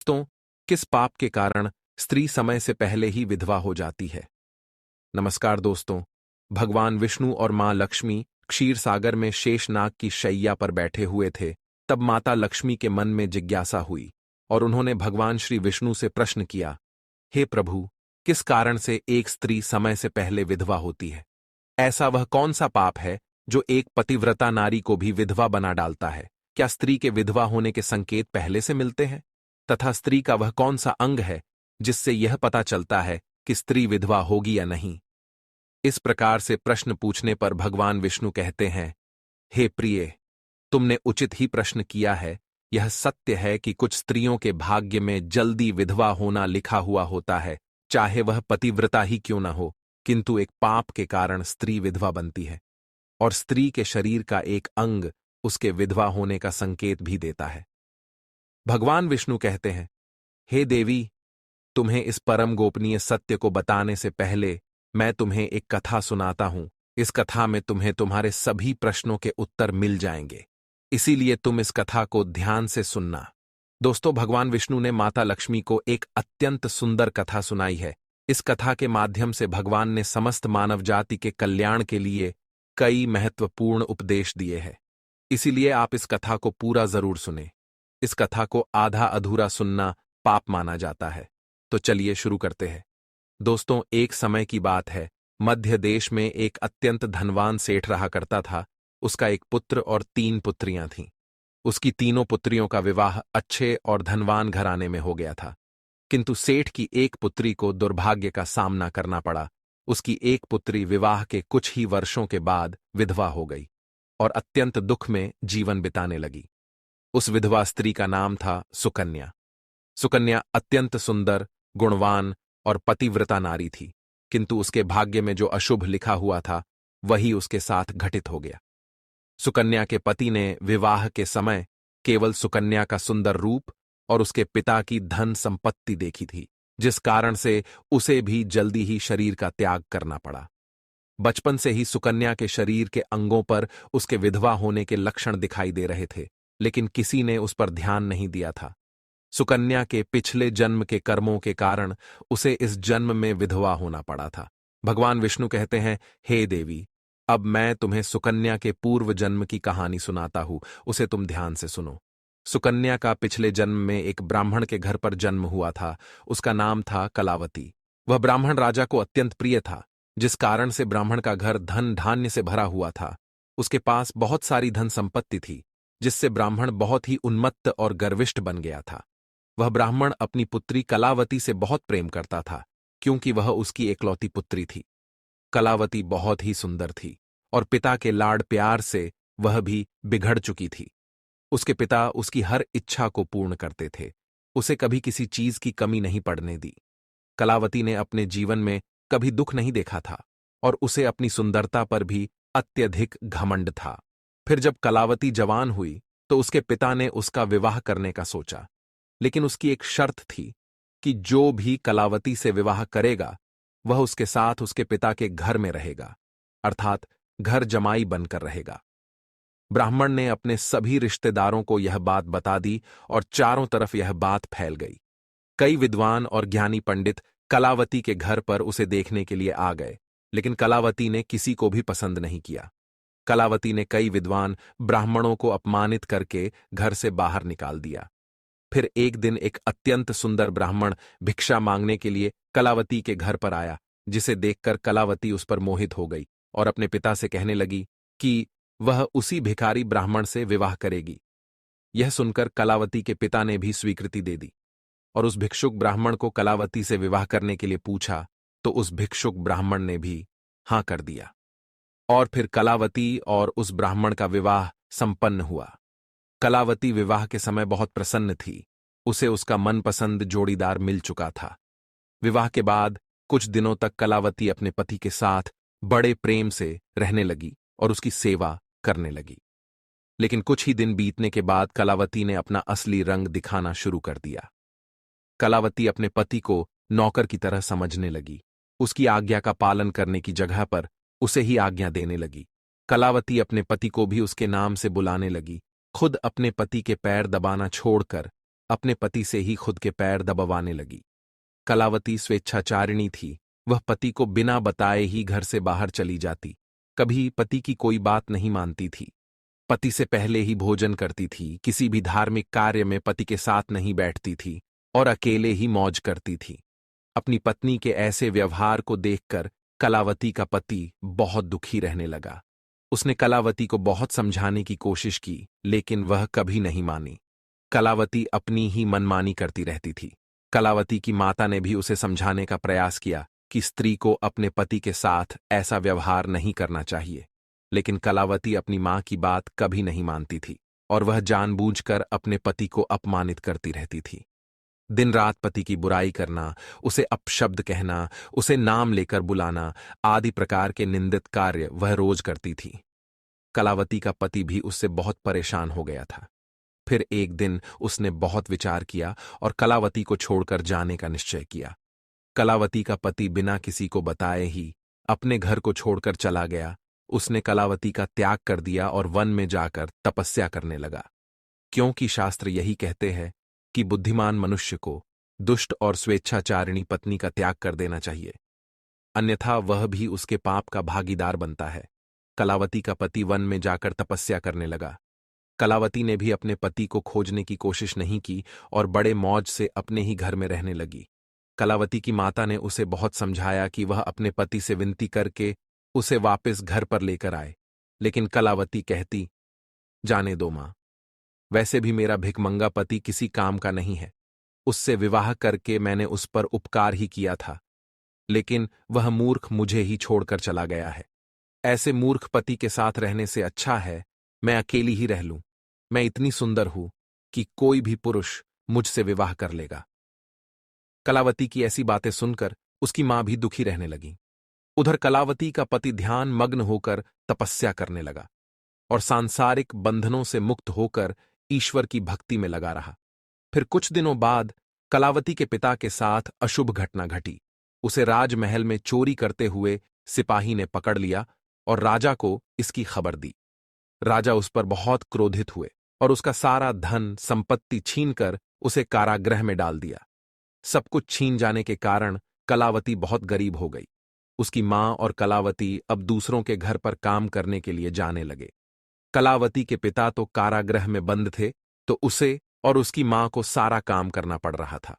दोस्तों, किस पाप के कारण स्त्री समय से पहले ही विधवा हो जाती है? नमस्कार दोस्तों, भगवान विष्णु और मां लक्ष्मी क्षीर सागर में शेषनाग की शैया पर बैठे हुए थे। तब माता लक्ष्मी के मन में जिज्ञासा हुई और उन्होंने भगवान श्री विष्णु से प्रश्न किया, हे प्रभु, किस कारण से एक स्त्री समय से पहले विधवा होती है? ऐसा वह कौन सा पाप है जो एक पतिव्रता नारी को भी विधवा बना डालता है? क्या स्त्री के विधवा होने के संकेत पहले से मिलते हैं? तथा स्त्री का वह कौन सा अंग है जिससे यह पता चलता है कि स्त्री विधवा होगी या नहीं? इस प्रकार से प्रश्न पूछने पर भगवान विष्णु कहते हैं, हे प्रिय, तुमने उचित ही प्रश्न किया है। यह सत्य है कि कुछ स्त्रियों के भाग्य में जल्दी विधवा होना लिखा हुआ होता है, चाहे वह पतिव्रता ही क्यों न हो, किंतु एक पाप के कारण स्त्री विधवा बनती है और स्त्री के शरीर का एक अंग उसके विधवा होने का संकेत भी देता है। भगवान विष्णु कहते हैं, हे देवी, तुम्हें इस परम गोपनीय सत्य को बताने से पहले मैं तुम्हें एक कथा सुनाता हूं। इस कथा में तुम्हें तुम्हारे सभी प्रश्नों के उत्तर मिल जाएंगे, इसीलिए तुम इस कथा को ध्यान से सुनना। दोस्तों, भगवान विष्णु ने माता लक्ष्मी को एक अत्यंत सुंदर कथा सुनाई है। इस कथा के माध्यम से भगवान ने समस्त मानव जाति के कल्याण के लिए कई महत्वपूर्ण उपदेश दिए हैं। इसीलिए आप इस कथा को पूरा जरूर सुने। इस कथा को आधा अधूरा सुनना पाप माना जाता है। तो चलिए शुरू करते हैं। दोस्तों, एक समय की बात है, मध्य देश में एक अत्यंत धनवान सेठ रहा करता था। उसका एक पुत्र और 3 पुत्रियां थीं। उसकी तीनों पुत्रियों का विवाह अच्छे और धनवान घराने में हो गया था, किंतु सेठ की एक पुत्री को दुर्भाग्य का सामना करना पड़ा। उसकी एक पुत्री विवाह के कुछ ही वर्षों के बाद विधवा हो गई और अत्यंत दुख में जीवन बिताने लगी। उस विधवा स्त्री का नाम था सुकन्या। सुकन्या अत्यंत सुंदर, गुणवान और पतिव्रता नारी थी, किंतु उसके भाग्य में जो अशुभ लिखा हुआ था वही उसके साथ घटित हो गया। सुकन्या के पति ने विवाह के समय केवल सुकन्या का सुंदर रूप और उसके पिता की धन संपत्ति देखी थी, जिस कारण से उसे भी जल्दी ही शरीर का त्याग करना पड़ा। बचपन से ही सुकन्या के शरीर के अंगों पर उसके विधवा होने के लक्षण दिखाई दे रहे थे, लेकिन किसी ने उस पर ध्यान नहीं दिया था। सुकन्या के पिछले जन्म के कर्मों के कारण उसे इस जन्म में विधवा होना पड़ा था। भगवान विष्णु कहते हैं, हे देवी, अब मैं तुम्हें सुकन्या के पूर्व जन्म की कहानी सुनाता हूं, उसे तुम ध्यान से सुनो। सुकन्या का पिछले जन्म में एक ब्राह्मण के घर पर जन्म हुआ था। उसका नाम था कलावती। वह ब्राह्मण राजा को अत्यंत प्रिय था, जिस कारण से ब्राह्मण का घर धन धान्य से भरा हुआ था। उसके पास बहुत सारी धन संपत्ति थी, जिससे ब्राह्मण बहुत ही उन्मत्त और गर्विष्ठ बन गया था। वह ब्राह्मण अपनी पुत्री कलावती से बहुत प्रेम करता था, क्योंकि वह उसकी एकलौती पुत्री थी। कलावती बहुत ही सुंदर थी और पिता के लाड प्यार से वह भी बिगड़ चुकी थी। उसके पिता उसकी हर इच्छा को पूर्ण करते थे, उसे कभी किसी चीज की कमी नहीं पड़ने दी। कलावती ने अपने जीवन में कभी दुख नहीं देखा था और उसे अपनी सुंदरता पर भी अत्यधिक घमंड था। फिर जब कलावती जवान हुई तो उसके पिता ने उसका विवाह करने का सोचा, लेकिन उसकी एक शर्त थी कि जो भी कलावती से विवाह करेगा वह उसके साथ उसके पिता के घर में रहेगा, अर्थात घर जमाई बनकर रहेगा। ब्राह्मण ने अपने सभी रिश्तेदारों को यह बात बता दी और चारों तरफ यह बात फैल गई। कई विद्वान और ज्ञानी पंडित कलावती के घर पर उसे देखने के लिए आ गए, लेकिन कलावती ने किसी को भी पसंद नहीं किया। कलावती ने कई विद्वान ब्राह्मणों को अपमानित करके घर से बाहर निकाल दिया। फिर एक दिन एक अत्यंत सुंदर ब्राह्मण भिक्षा मांगने के लिए कलावती के घर पर आया, जिसे देखकर कलावती उस पर मोहित हो गई और अपने पिता से कहने लगी कि वह उसी भिखारी ब्राह्मण से विवाह करेगी। यह सुनकर कलावती के पिता ने भी स्वीकृति दे दी और उस भिक्षुक ब्राह्मण को कलावती से विवाह करने के लिए पूछा, तो उस भिक्षुक ब्राह्मण ने भी हां कर दिया और फिर कलावती और उस ब्राह्मण का विवाह संपन्न हुआ। कलावती विवाह के समय बहुत प्रसन्न थी, उसे उसका मनपसंद जोड़ीदार मिल चुका था। विवाह के बाद कुछ दिनों तक कलावती अपने पति के साथ बड़े प्रेम से रहने लगी और उसकी सेवा करने लगी। लेकिन कुछ ही दिन बीतने के बाद कलावती ने अपना असली रंग दिखाना शुरू कर दिया। कलावती अपने पति को नौकर की तरह समझने लगी। उसकी आज्ञा का पालन करने की जगह पर उसे ही आज्ञा देने लगी। कलावती अपने पति को भी उसके नाम से बुलाने लगी। खुद अपने पति के पैर दबाना छोड़कर अपने पति से ही खुद के पैर दबवाने लगी। कलावती स्वेच्छाचारिणी थी। वह पति को बिना बताए ही घर से बाहर चली जाती। कभी पति की कोई बात नहीं मानती थी। पति से पहले ही भोजन करती थी। किसी भी धार्मिक कार्य में पति के साथ नहीं बैठती थी और अकेले ही मौज करती थी। अपनी पत्नी के ऐसे व्यवहार को देखकर कलावती का पति बहुत दुखी रहने लगा। उसने कलावती को बहुत समझाने की कोशिश की, लेकिन वह कभी नहीं मानी। कलावती अपनी ही मनमानी करती रहती थी। कलावती की माता ने भी उसे समझाने का प्रयास किया कि स्त्री को अपने पति के साथ ऐसा व्यवहार नहीं करना चाहिए, लेकिन कलावती अपनी मां की बात कभी नहीं मानती थी और वह जानबूझकर अपने पति को अपमानित करती रहती थी। दिन रात पति की बुराई करना, उसे अपशब्द कहना, उसे नाम लेकर बुलाना आदि प्रकार के निंदित कार्य वह रोज करती थी। कलावती का पति भी उससे बहुत परेशान हो गया था। फिर एक दिन उसने बहुत विचार किया और कलावती को छोड़कर जाने का निश्चय किया। कलावती का पति बिना किसी को बताए ही अपने घर को छोड़कर चला गया। उसने कलावती का त्याग कर दिया और वन में जाकर तपस्या करने लगा, क्योंकि शास्त्र यही कहते हैं कि बुद्धिमान मनुष्य को दुष्ट और स्वेच्छाचारिणी पत्नी का त्याग कर देना चाहिए, अन्यथा वह भी उसके पाप का भागीदार बनता है। कलावती का पति वन में जाकर तपस्या करने लगा। कलावती ने भी अपने पति को खोजने की कोशिश नहीं की और बड़े मौज से अपने ही घर में रहने लगी। कलावती की माता ने उसे बहुत समझाया कि वह अपने पति से विनती करके उसे वापस घर पर लेकर आए, लेकिन कलावती कहती, जाने दो मां, वैसे भी मेरा भिखमंगा पति किसी काम का नहीं है। उससे विवाह करके मैंने उस पर उपकार ही किया था, लेकिन वह मूर्ख मुझे ही छोड़कर चला गया है। ऐसे मूर्ख पति के साथ रहने से अच्छा है मैं अकेली ही रह लूं। मैं इतनी सुंदर हूं कि कोई भी पुरुष मुझसे विवाह कर लेगा। कलावती की ऐसी बातें सुनकर उसकी मां भी दुखी रहने लगी। उधर कलावती का पति ध्यान मग्न होकर तपस्या करने लगा और सांसारिक बंधनों से मुक्त होकर ईश्वर की भक्ति में लगा रहा। फिर कुछ दिनों बाद कलावती के पिता के साथ अशुभ घटना घटी। उसे राजमहल में चोरी करते हुए सिपाही ने पकड़ लिया और राजा को इसकी खबर दी। राजा उस पर बहुत क्रोधित हुए और उसका सारा धन संपत्ति छीनकर उसे कारागृह में डाल दिया। सब कुछ छीन जाने के कारण कलावती बहुत गरीब हो गई। उसकी मां और कलावती अब दूसरों के घर पर काम करने के लिए जाने लगे। कलावती के पिता तो कारागृह में बंद थे, तो उसे और उसकी मां को सारा काम करना पड़ रहा था।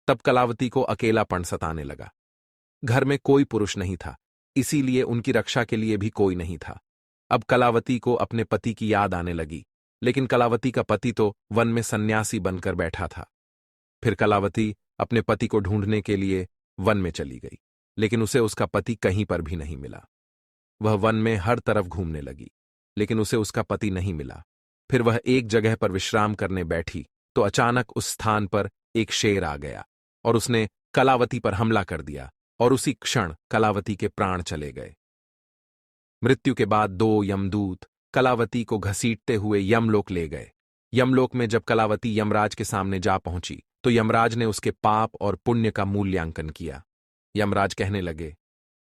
तब कलावती को अकेलापन सताने लगा। घर में कोई पुरुष नहीं था, इसीलिए उनकी रक्षा के लिए भी कोई नहीं था। अब कलावती को अपने पति की याद आने लगी, लेकिन कलावती का पति तो वन में सन्यासी बनकर बैठा था। फिर कलावती अपने पति को ढूंढने के लिए वन में चली गई, लेकिन उसे उसका पति कहीं पर भी नहीं मिला। वह वन में हर तरफ घूमने लगी, लेकिन उसे उसका पति नहीं मिला। फिर वह एक जगह पर विश्राम करने बैठी तो अचानक उस स्थान पर एक शेर आ गया और उसने कलावती पर हमला कर दिया और उसी क्षण कलावती के प्राण चले गए। मृत्यु के बाद दो यमदूत कलावती को घसीटते हुए यमलोक ले गए। यमलोक में जब कलावती यमराज के सामने जा पहुंची तो यमराज ने उसके पाप और पुण्य का मूल्यांकन किया। यमराज कहने लगे,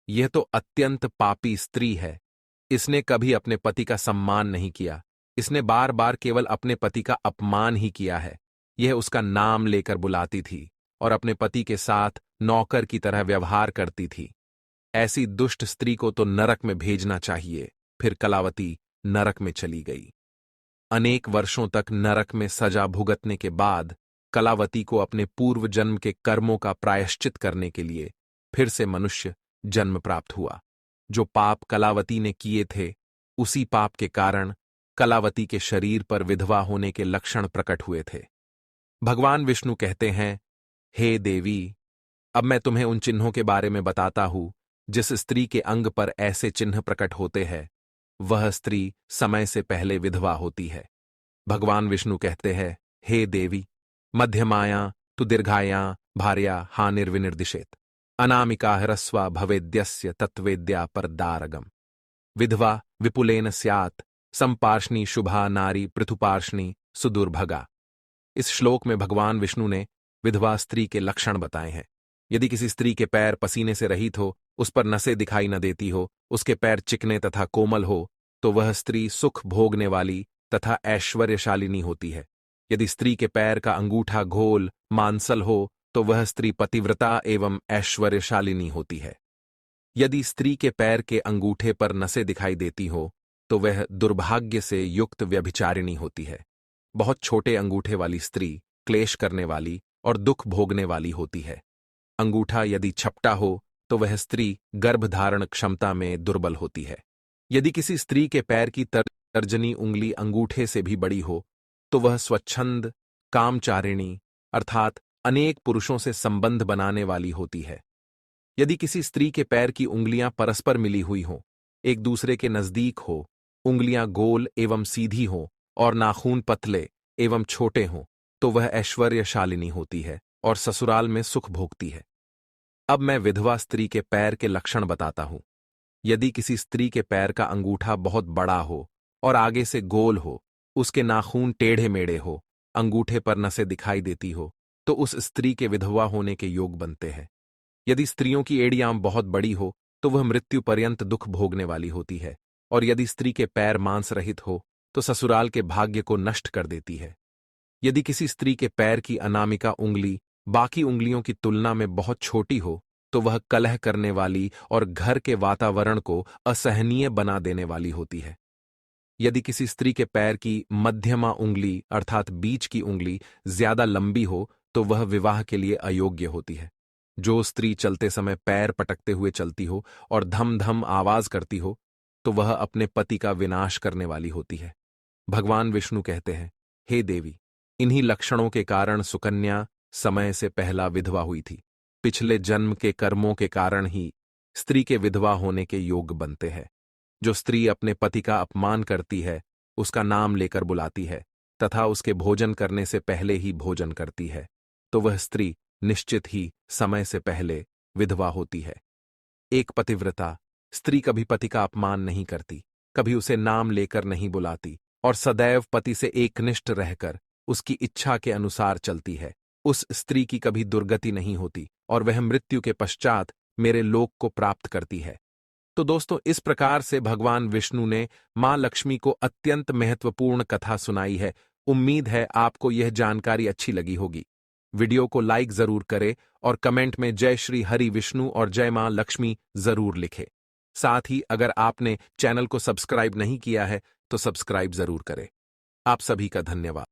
यह तो अत्यंत पापी स्त्री है। इसने कभी अपने पति का सम्मान नहीं किया। इसने बार बार केवल अपने पति का अपमान ही किया है। यह उसका नाम लेकर बुलाती थी और अपने पति के साथ नौकर की तरह व्यवहार करती थी। ऐसी दुष्ट स्त्री को तो नरक में भेजना चाहिए। फिर कलावती नरक में चली गई। अनेक वर्षों तक नरक में सजा भुगतने के बाद कलावती को अपने पूर्व जन्म के कर्मों का प्रायश्चित करने के लिए फिर से मनुष्य जन्म प्राप्त हुआ। जो पाप कलावती ने किए थे, उसी पाप के कारण कलावती के शरीर पर विधवा होने के लक्षण प्रकट हुए थे। भगवान विष्णु कहते हैं, हे देवी, अब मैं तुम्हें उन चिन्हों के बारे में बताता हूं जिस स्त्री के अंग पर ऐसे चिन्ह प्रकट होते हैं, वह स्त्री समय से पहले विधवा होती है। भगवान विष्णु कहते हैं, हे देवी, मध्यमाया तु दीर्घाया भार्या हानिर्विनिर्दिशेत अनामिका ह्रस्वा भवेद्यस्य तत्वेद्या परदारगम विधवा विपुलेन स्यात् संपार्ष्णी शुभा नारी पृथुपार्ष्णी सुदुर्भगा। इस श्लोक में भगवान विष्णु ने विधवा स्त्री के लक्षण बताए हैं। यदि किसी स्त्री के पैर पसीने से रहित हो, उस पर नसें दिखाई न देती हो, उसके पैर चिकने तथा कोमल हो, तो वह स्त्री सुख भोगने वाली तथा ऐश्वर्यशालिनी होती है। यदि स्त्री के पैर का अंगूठा गोल मांसल हो तो वह स्त्री पतिव्रता एवं ऐश्वर्यशालिनी होती है। यदि स्त्री के पैर के अंगूठे पर नसें दिखाई देती हो तो वह दुर्भाग्य से युक्त व्यभिचारिणी होती है। बहुत छोटे अंगूठे वाली स्त्री क्लेश करने वाली और दुख भोगने वाली होती है। अंगूठा यदि छपटा हो तो वह स्त्री गर्भधारण क्षमता में दुर्बल होती है। यदि किसी स्त्री के पैर की तर्जनी उंगली अंगूठे से भी बड़ी हो तो वह स्वच्छंद कामचारिणी अर्थात अनेक पुरुषों से संबंध बनाने वाली होती है। यदि किसी स्त्री के पैर की उंगलियां परस्पर मिली हुई हों, एक दूसरे के नजदीक हो, उंगलियां गोल एवं सीधी हों और नाखून पतले एवं छोटे हों, तो वह ऐश्वर्यशालिनी होती है और ससुराल में सुख भोगती है। अब मैं विधवा स्त्री के पैर के लक्षण बताता हूं। यदि किसी स्त्री के पैर का अंगूठा बहुत बड़ा हो और आगे से गोल हो, उसके नाखून टेढ़े मेढ़े हो, अंगूठे पर नसें दिखाई देती हो, तो उस स्त्री के विधवा होने के योग बनते हैं। यदि स्त्रियों की एड़ियां बहुत बड़ी हो तो वह मृत्यु पर्यंत दुख भोगने वाली होती है, और यदि स्त्री के पैर मांस रहित हो तो ससुराल के भाग्य को नष्ट कर देती है। यदि किसी स्त्री के पैर की अनामिका उंगली बाकी उंगलियों की तुलना में बहुत छोटी हो तो वह कलह करने वाली और घर के वातावरण को असहनीय बना देने वाली होती है। यदि किसी स्त्री के पैर की मध्यमा उंगली अर्थात बीच की उंगली ज्यादा लंबी हो तो वह विवाह के लिए अयोग्य होती है। जो स्त्री चलते समय पैर पटकते हुए चलती हो और धम धम आवाज करती हो तो वह अपने पति का विनाश करने वाली होती है। भगवान विष्णु कहते हैं, हे देवी, इन्हीं लक्षणों के कारण सुकन्या समय से पहला विधवा हुई थी। पिछले जन्म के कर्मों के कारण ही स्त्री के विधवा होने के योग बनते हैं। जो स्त्री अपने पति का अपमान करती है, उसका नाम लेकर बुलाती है तथा उसके भोजन करने से पहले ही भोजन करती है, तो वह स्त्री निश्चित ही समय से पहले विधवा होती है। एक पतिव्रता स्त्री कभी पति का अपमान नहीं करती, कभी उसे नाम लेकर नहीं बुलाती और सदैव पति से एकनिष्ठ रहकर उसकी इच्छा के अनुसार चलती है। उस स्त्री की कभी दुर्गति नहीं होती और वह मृत्यु के पश्चात मेरे लोक को प्राप्त करती है। तो दोस्तों, इस प्रकार से भगवान विष्णु ने मां लक्ष्मी को अत्यंत महत्वपूर्ण कथा सुनाई है। उम्मीद है आपको यह जानकारी अच्छी लगी होगी। वीडियो को लाइक जरूर करें और कमेंट में जय श्री हरि विष्णु और जय मां लक्ष्मी जरूर लिखें। साथ ही अगर आपने चैनल को सब्सक्राइब नहीं किया है तो सब्सक्राइब जरूर करें। आप सभी का धन्यवाद।